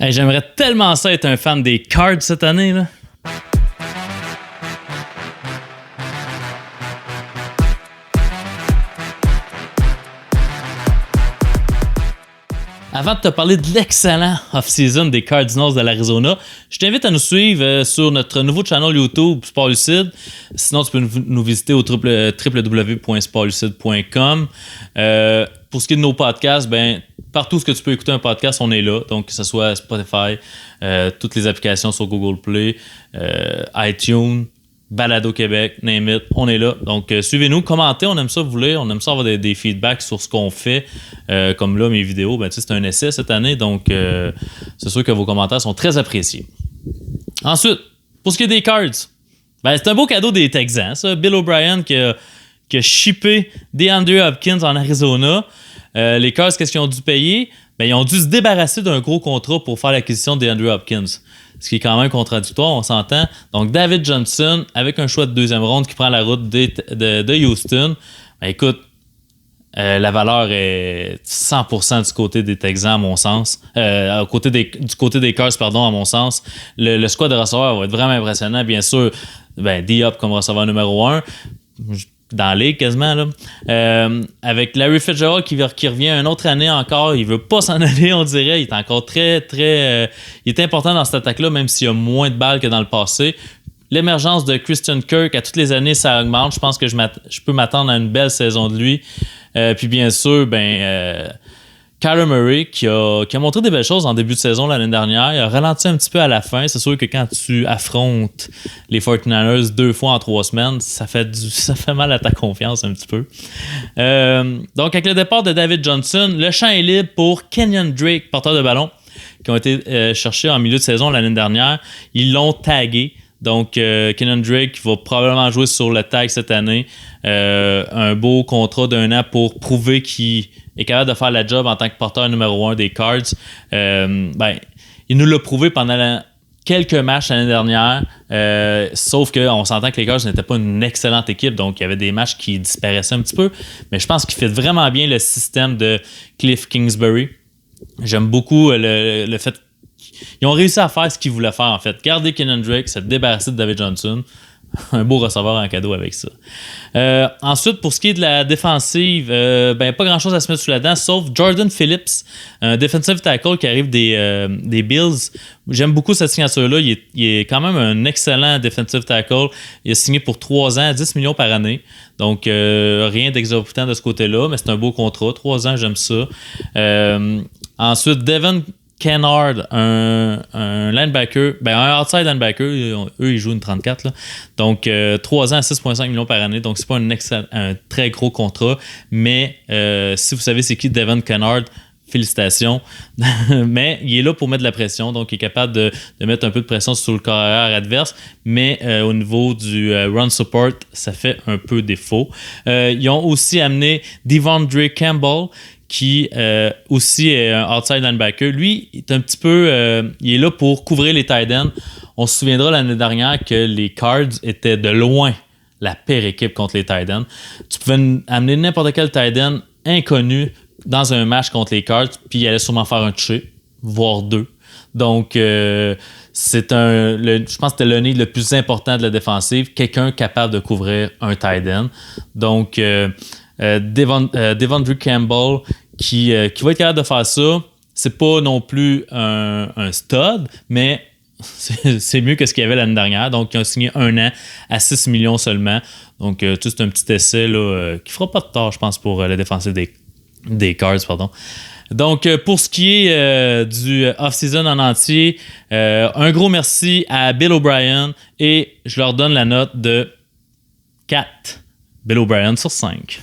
Hey, j'aimerais tellement ça être un fan des Cards cette année, là. Avant de te parler de l'excellent off-season des Cardinals de l'Arizona, je t'invite à nous suivre sur notre nouveau channel YouTube Sport Lucide. Sinon, tu peux nous visiter au www.sportlucide.com. Pour ce qui est de nos podcasts, partout où tu peux écouter un podcast, on est là. Donc, que ce soit Spotify, toutes les applications sur Google Play, iTunes, Balado Québec, name it, on est là. Donc, suivez-nous, commentez, on aime ça vous lire, on aime ça avoir des feedbacks sur ce qu'on fait. Comme là, mes vidéos, c'est un essai cette année, donc c'est sûr que vos commentaires sont très appréciés. Ensuite, pour ce qui est des Cards, c'est un beau cadeau des Texans, ça. Bill O'Brien qui a shippé DeAndre Hopkins en Arizona. Les Cards, qu'est-ce qu'ils ont dû payer? Ils ont dû se débarrasser d'un gros contrat pour faire l'acquisition de DeAndre Hopkins. Ce qui est quand même contradictoire, on s'entend. Donc, David Johnson, avec un choix de deuxième ronde qui prend la route de Houston. Écoute, la valeur est 100% du côté des Texans, à mon sens. Du côté des Cards, pardon, à mon sens. Le squad de receveurs va être vraiment impressionnant. Bien sûr, D-Hop comme receveur numéro 1. Dans la ligue quasiment là. Avec Larry Fitzgerald qui revient une autre année encore, il veut pas s'en aller, on dirait. Il est encore très il est important dans cette attaque-là, même s'il y a moins de balles que dans le passé. L'émergence de Christian Kirk, à toutes les années, ça augmente. Je pense que je peux m'attendre à une belle saison de lui. Puis bien sûr, Kyler Murray qui a montré des belles choses en début de saison l'année dernière. Il a ralenti un petit peu à la fin. C'est sûr que quand tu affrontes les 49ers 2 fois en 3 semaines, ça fait mal à ta confiance un petit peu. Donc, avec le départ de David Johnson, le champ est libre pour Kenyon Drake, porteur de ballon, qui ont été cherchés en milieu de saison l'année dernière. Ils l'ont tagué. Donc, Kenyon Drake va probablement jouer sur le tag cette année. Un beau contrat d'1 an pour prouver qu'il est capable de faire la job en tant que porteur numéro 1 des Cards. Il nous l'a prouvé pendant quelques matchs l'année dernière. Sauf qu'on s'entend que les Cards n'étaient pas une excellente équipe. Donc, il y avait des matchs qui disparaissaient un petit peu. Mais je pense qu'il fait vraiment bien le système de Cliff Kingsbury. J'aime beaucoup le fait qu'ils ont réussi à faire ce qu'ils voulaient faire, en fait. Garder Kenyon Drake, se débarrasser de David Johnson. Un beau receveur en cadeau avec ça. Ensuite, pour ce qui est de la défensive, pas grand-chose à se mettre sous la dent, sauf Jordan Phillips, un defensive tackle qui arrive des Bills. J'aime beaucoup cette signature-là. Il est quand même un excellent defensive tackle. Il a signé pour 3 ans, 10 millions par année. Donc, rien d'exorbitant de ce côté-là, mais c'est un beau contrat. 3 ans, j'aime ça. Ensuite, Devin Kennard, un linebacker, un outside linebacker, eux ils jouent une 34 là. Donc 3 ans à 6,5 millions par année, donc c'est pas un très gros contrat, mais si vous savez c'est qui Devin Kennard, félicitations. Mais il est là pour mettre de la pression, donc il est capable de mettre un peu de pression sur le carrière adverse, mais au niveau du run support, ça fait un peu défaut. Ils ont aussi amené Devondre Campbell, qui aussi est un outside linebacker. Lui, il est un petit peu... il est là pour couvrir les tight ends. On se souviendra l'année dernière que les Cards étaient de loin la pire équipe contre les tight ends. Tu pouvais amener n'importe quel tight end inconnu dans un match contre les Cards, puis il allait sûrement faire un touché, voire 2. Donc, je pense que c'était le nez le plus important de la défensive. Quelqu'un capable de couvrir un tight end. Donc... Devondre Campbell qui va être capable de faire ça. C'est pas non plus un stud, mais c'est mieux que ce qu'il y avait l'année dernière. Donc, ils ont signé 1 an à 6 millions seulement. Donc, c'est un petit essai là, qui fera pas de tort, je pense, pour le défensif des Cards. Pardon. Donc, pour ce qui est du off-season en entier, un gros merci à Bill O'Brien et je leur donne la note de 4 Bill O'Brien sur 5.